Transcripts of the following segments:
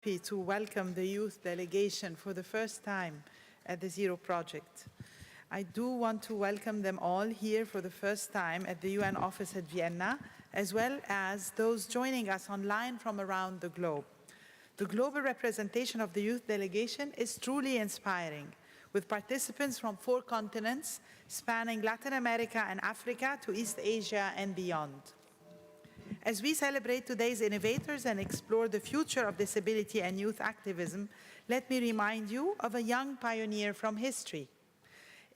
Happy to welcome the youth delegation for the first time at the Zero Project. I do want to welcome them all here for the first time at the UN office at Vienna, as well as those joining us online from around the globe. The global representation of the youth delegation is truly inspiring, with participants from 4 continents, spanning Latin America and Africa to East Asia and beyond. As we celebrate today's innovators and explore the future of disability and youth activism, let me remind you of a young pioneer from history.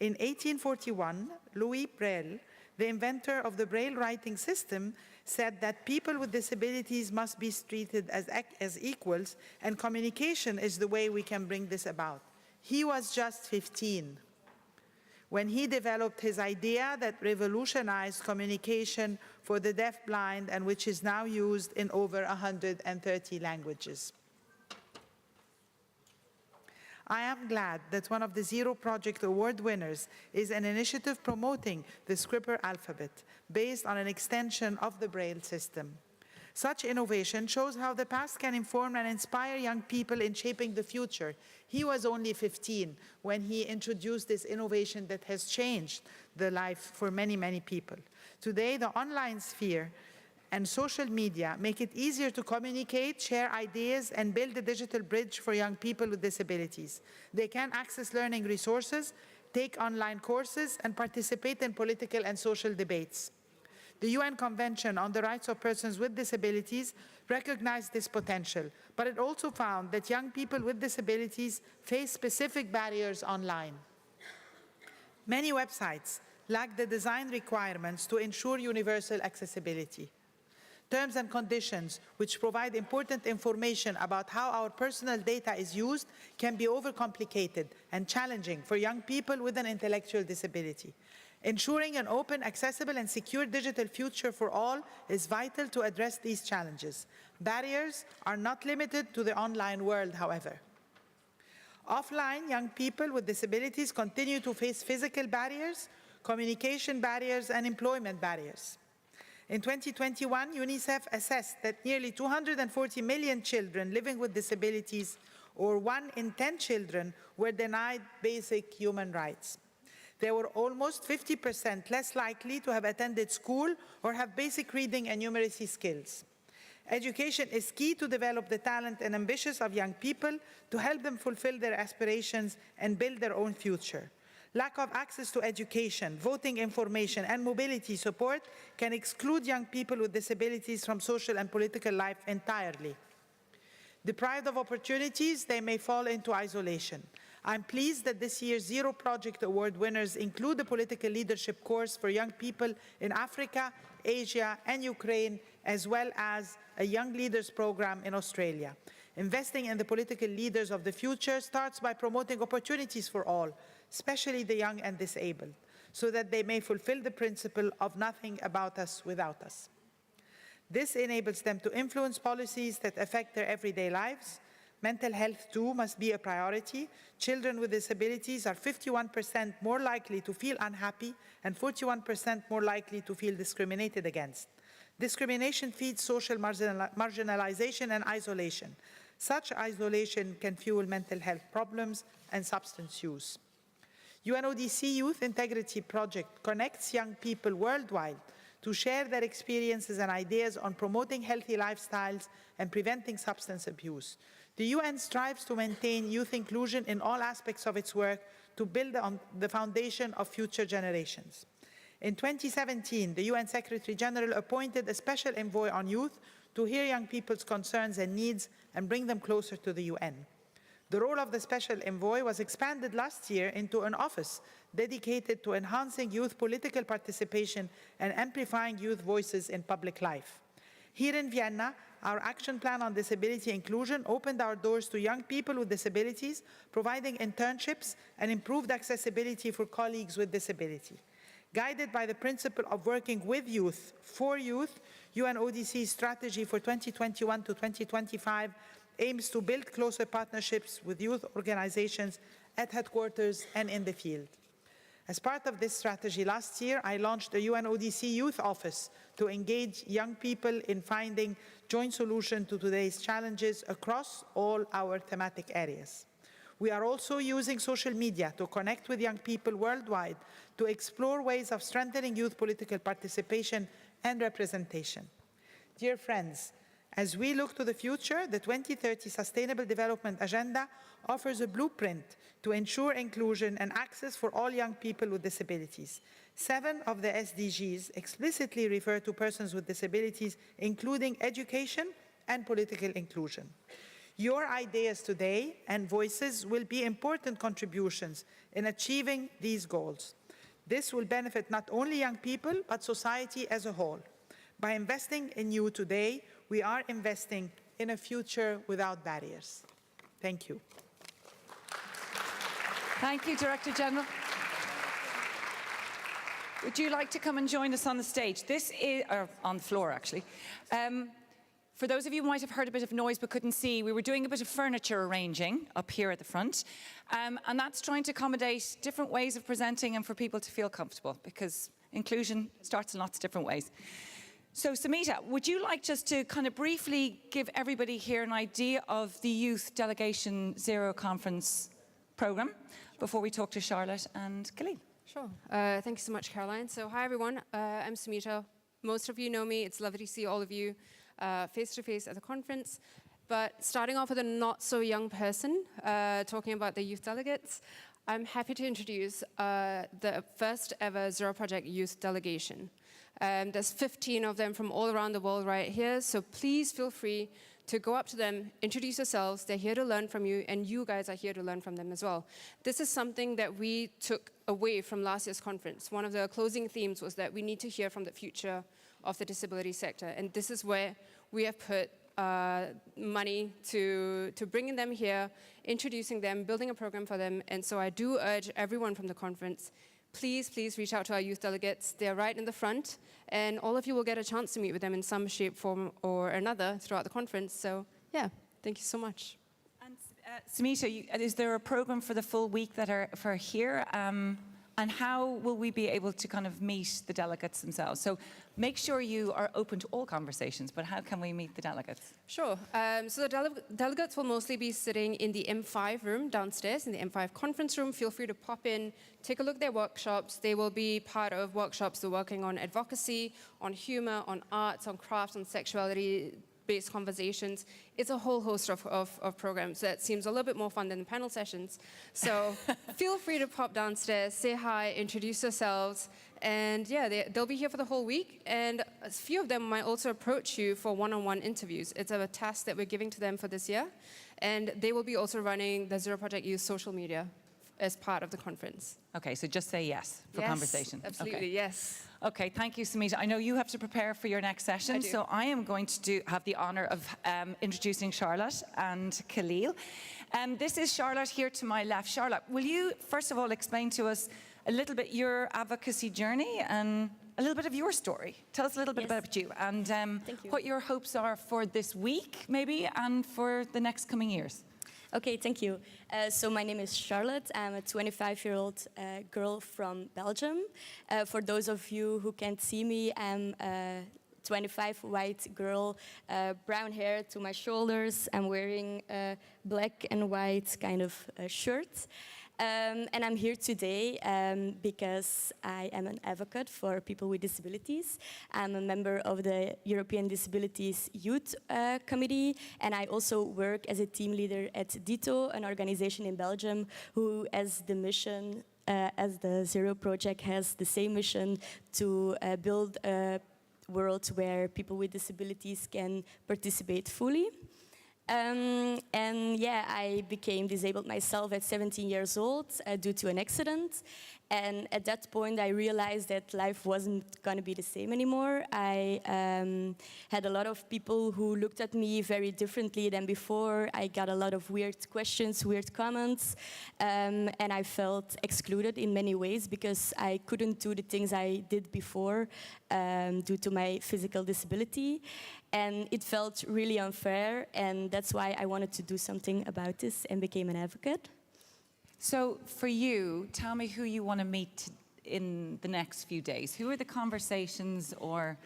In 1841, Louis Braille, the inventor of the Braille writing system, said that people with disabilities must be treated as equals, and communication is the way we can bring this about. He was just 15 when he developed his idea that revolutionized communication for the deaf-blind and which is now used in over 130 languages. I am glad that one of the Zero Project Award winners is an initiative promoting the Scripper alphabet based on an extension of the Braille system. Such innovation shows how the past can inform and inspire young people in shaping the future. He was only 15 when he introduced this innovation that has changed the life for many, many people. Today, the online sphere and social media make it easier to communicate, share ideas, and build a digital bridge for young people with disabilities. They can access learning resources, take online courses, and participate in political and social debates. The UN Convention on the Rights of Persons with Disabilities recognized this potential, but it also found that young people with disabilities face specific barriers online. Many websites lack the design requirements to ensure universal accessibility. Terms and conditions, which provide important information about how our personal data is used, can be overcomplicated and challenging for young people with an intellectual disability. Ensuring an open, accessible, and secure digital future for all is vital to address these challenges. Barriers are not limited to the online world, however. Offline, young people with disabilities continue to face physical barriers, communication barriers, and employment barriers. In 2021, UNICEF assessed that nearly 240 million children living with disabilities, or 1 in 10 children, were denied basic human rights. They were almost 50% less likely to have attended school or have basic reading and numeracy skills. Education is key to develop the talent and ambitions of young people, to help them fulfill their aspirations and build their own future. Lack of access to education, voting information, and mobility support can exclude young people with disabilities from social and political life entirely. Deprived of opportunities, they may fall into isolation. I'm pleased that this year's Zero Project Award winners include the political leadership course for young people in Africa, Asia, and Ukraine, as well as a Young Leaders program in Australia. Investing in the political leaders of the future starts by promoting opportunities for all, especially the young and disabled, so that they may fulfill the principle of nothing about us without us. This enables them to influence policies that affect their everyday lives. Mental health, too, must be a priority. Children with disabilities are 51% more likely to feel unhappy and 41% more likely to feel discriminated against. Discrimination feeds social marginalization and isolation. Such isolation can fuel mental health problems and substance use. UNODC Youth Integrity Project connects young people worldwide to share their experiences and ideas on promoting healthy lifestyles and preventing substance abuse. The UN strives to maintain youth inclusion in all aspects of its work to build on the foundation of future generations. In 2017, the UN Secretary General appointed a special envoy on youth to hear young people's concerns and needs and bring them closer to the UN. The role of the special envoy was expanded last year into an office dedicated to enhancing youth political participation and amplifying youth voices in public life. Here in Vienna, our action plan on disability inclusion opened our doors to young people with disabilities, providing internships and improved accessibility for colleagues with disability. Guided by the principle of working with youth, for youth, UNODC's strategy for 2021 to 2025 aims to build closer partnerships with youth organizations at headquarters and in the field. As part of this strategy, last year, I launched a UNODC Youth Office to engage young people in finding joint solutions to today's challenges across all our thematic areas. We are also using social media to connect with young people worldwide to explore ways of strengthening youth political participation and representation. Dear friends, as we look to the future, the 2030 Sustainable Development Agenda offers a blueprint to ensure inclusion and access for all young people with disabilities. 7 of the SDGs explicitly refer to persons with disabilities, including education and political inclusion. Your ideas today and voices will be important contributions in achieving these goals. This will benefit not only young people, but society as a whole. By investing in you today, we are investing in a future without barriers. Thank you. Thank you, Director General. Would you like to come and join us on the stage? This is, or on the floor, actually. For those of you who might have heard a bit of noise but couldn't see, we were doing a bit of furniture arranging up here at the front. And that's trying to accommodate different ways of presenting and for people to feel comfortable, because inclusion starts in lots of different ways. So, Sumita, would you like just to kind of briefly give everybody here an idea of the Youth Delegation Zero Conference programme before we talk to Charlotte and Khalil? Sure. Thank you so much, Caroline. So, hi, everyone. I'm Sumita. Most of you know me. It's lovely to see all of you face-to-face at the conference. But starting off with a not-so-young person, talking about the youth delegates, I'm happy to introduce the first ever Zero Project Youth Delegation. There's 15 of them from all around the world right here, so please feel free to go up to them, introduce yourselves. They're here to learn from you, and you guys are here to learn from them as well. This is something that we took away from last year's conference. One of the closing themes was that we need to hear from the future of the disability sector, and this is where we have put money to bringing them here, introducing them, building a program for them. And so I do urge everyone from the conference, please reach out to our youth delegates. They're right in the front, and all of you will get a chance to meet with them in some shape, form, or another throughout the conference. So, yeah, thank you so much. And Sumita, is there a program for the full week that are for here? And how will we be able to kind of meet the delegates themselves? So make sure you are open to all conversations, but how can we meet the delegates? Sure. So the delegates will mostly be sitting in the M5 room downstairs, in the M5 conference room. Feel free to pop in, take a look at their workshops. They will be part of workshops that are working on advocacy, on humor, on arts, on crafts, on sexuality-based conversations. It's a whole host of programs that seems a little bit more fun than the panel sessions. So feel free to pop downstairs, say hi, introduce yourselves, and yeah, they'll be here for the whole week. And a few of them might also approach you for one-on-one interviews. It's a task that we're giving to them for this year. And they will be also running the Zero Project Youth social media as part of the conference. Okay, so just say yes for conversation. Absolutely, okay. Yes. Okay, thank you, Sumita. I know you have to prepare for your next session, so I am going to have the honour of introducing Charlotte and Khalil. This is Charlotte here to my left. Charlotte, will you first of all explain to us a little bit your advocacy journey and a little bit of your story? Tell us a little bit about you and what your hopes are for this week, maybe, and for the next coming years. Okay, thank you. So my name is Charlotte. I'm a 25-year-old girl from Belgium. For those of you who can't see me, I'm a 25 white girl, brown hair to my shoulders. I'm wearing a black and white kind of shirt. And I'm here today because I am an advocate for people with disabilities. I'm a member of the European Disabilities Youth Committee, and I also work as a team leader at DITO, an organization in Belgium who has the mission, as the Zero Project has the same mission, to build a world where people with disabilities can participate fully. And yeah, I became disabled myself at 17 years old due to an accident. And at that point, I realized that life wasn't going to be the same anymore. I had a lot of people who looked at me very differently than before. I got a lot of weird questions, weird comments, and I felt excluded in many ways because I couldn't do the things I did before due to my physical disability. And it felt really unfair, and that's why I wanted to do something about this and became an advocate. So for you, tell me who you want to meet in the next few days. Who are the conversations or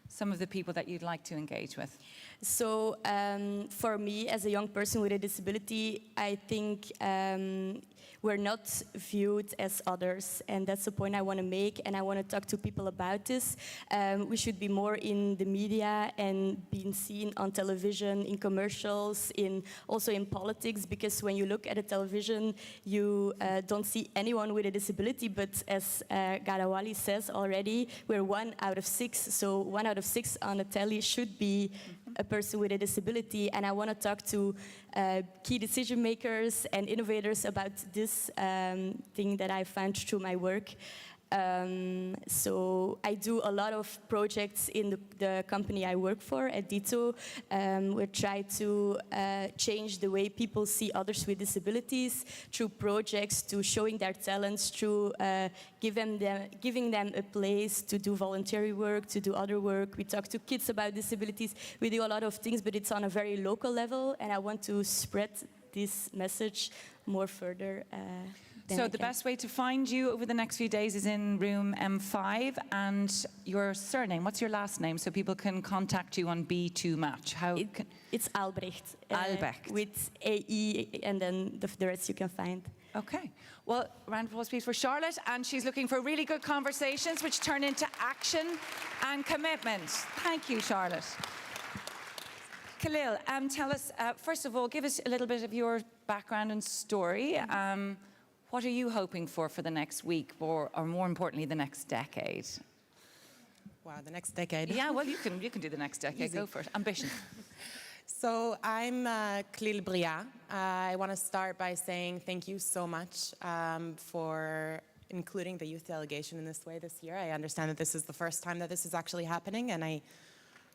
some of the people that you'd like to engage with? So for me, as a young person with a disability, I think we're not viewed as others, and that's the point I want to make, and I want to talk to people about this. We should be more in the media and being seen on television, in commercials, also in politics, because when you look at a television, you don't see anyone with a disability, but as Ghada WALY says already, we're 1 out of 6, so 1 out of 6 on the telly should be a person with a disability, and I want to talk to key decision makers and innovators about this thing that I found through my work. So I do a lot of projects in the company I work for at Dito. We try to change the way people see others with disabilities through projects, to showing their talents, through giving them a place to do voluntary work, to do other work. We talk to kids about disabilities. We do a lot of things, but it's on a very local level, and I want to spread this message more further. So the best way to find you over the next few days is in room M5, and your surname, what's your last name, so people can contact you on B2 Match? It's Albrecht. Albrecht. With AE, and then the rest you can find. Okay. Well, round of applause please for Charlotte, and she's looking for really good conversations which turn into action and commitment. Thank you, Charlotte. Klil, tell us, first of all, give us a little bit of your background and story. What are you hoping for the next week, or more importantly, the next decade? Wow, the next decade. Yeah, well, you can do the next decade. Easy. Go for it. Ambition. So I'm Klil BRIAH. I want to start by saying thank you so much for including the youth delegation in this way this year. I understand that this is the first time that this is actually happening, and I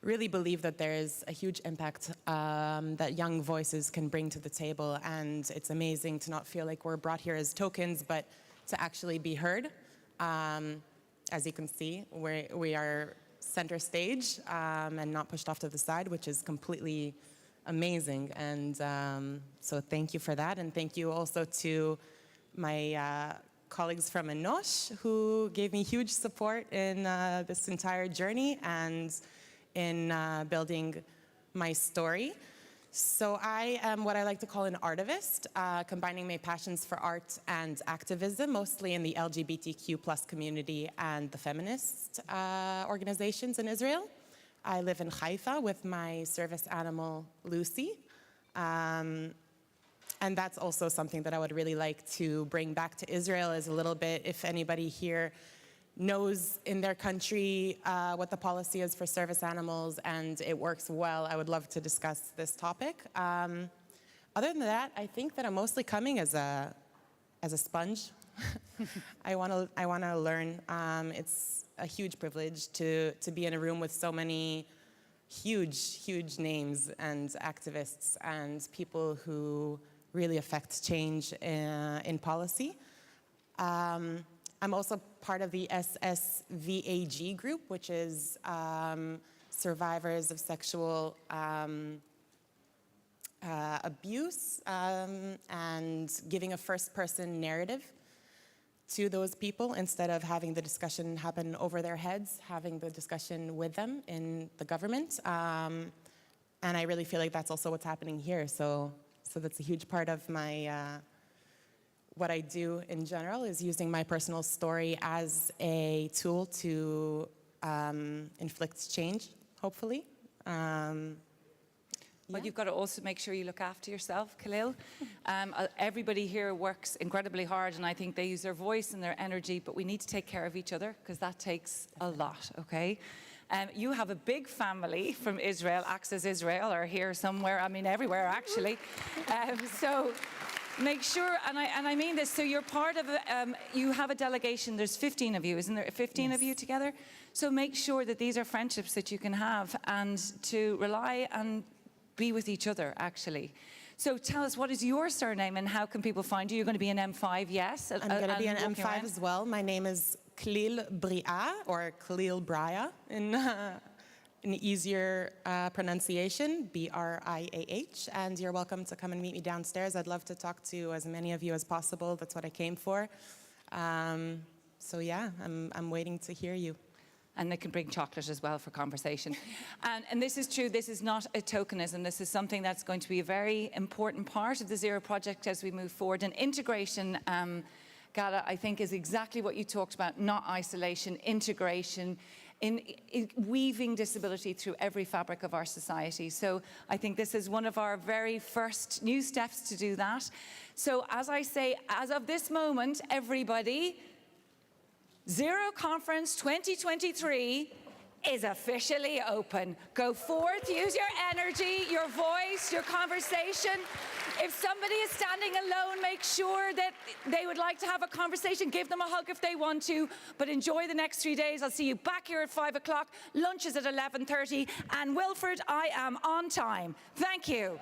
really believe that there is a huge impact that young voices can bring to the table, and it's amazing to not feel like we're brought here as tokens, but to actually be heard. As you can see, we are center stage and not pushed off to the side, which is completely amazing, and so thank you for that, and thank you also to my colleagues from ENOSH who gave me huge support in this entire journey and in building my story. So I am what I like to call an artivist, combining my passions for art and activism, mostly in the LGBTQ+ community and the feminist organizations in Israel. I live in Haifa with my service animal, Lucy. And that's also something that I would really like to bring back to Israel, is a little bit, if anybody here knows in their country what the policy is for service animals and it works well, I would love to discuss this topic. Other than that, I think that I'm mostly coming as a sponge. I want to learn. It's a huge privilege to be in a room with so many huge names and activists and people who really affect change in policy. I'm also part of the SSVAG group, which is survivors of sexual abuse and giving a first-person narrative to those people instead of having the discussion happen over their heads, having the discussion with them in the government. And I really feel like that's also what's happening here. So that's a huge part of my what I do in general, is using my personal story as a tool to inflict change, hopefully. But you've got to also make sure you look after yourself, Klil. Everybody here works incredibly hard, and I think they use their voice and their energy, but we need to take care of each other, because that takes a lot, okay? You have a big family from Israel, Access Israel, or here somewhere, I mean everywhere actually. So make sure, and I mean this, so you're part of, you have a delegation, there's 15 of you, isn't there, 15 Yes. of you together? So make sure that these are friendships that you can have, and to rely and be with each other, actually. So tell us, what is your surname and how can people find you? You're going to be in M5, yes? I'm going to be in walking M5 around? as well. My name is Klil BRIAH, or Klil BRIAH an easier pronunciation, BRIAH, and you're welcome to come and meet me downstairs. I'd love to talk to as many of you as possible. That's what I came for. So yeah, I'm waiting to hear you. And they can bring chocolate as well for conversation. And this is true, this is not a tokenism. This is something that's going to be a very important part of the Zero project as we move forward. And integration, Ghada, I think is exactly what you talked about, not isolation, integration, in weaving disability through every fabric of our society. So I think this is one of our very first new steps to do that. So as I say, as of this moment, everybody, Zero Conference 2023 is officially open. Go forth, use your energy, your voice, your conversation. If somebody is standing alone, make sure that they would like to have a conversation. Give them a hug if they want to, but enjoy the next 3 days. I'll see you back here at 5 o'clock. Lunch is at 11:30. And Wilfred, I am on time. Thank you.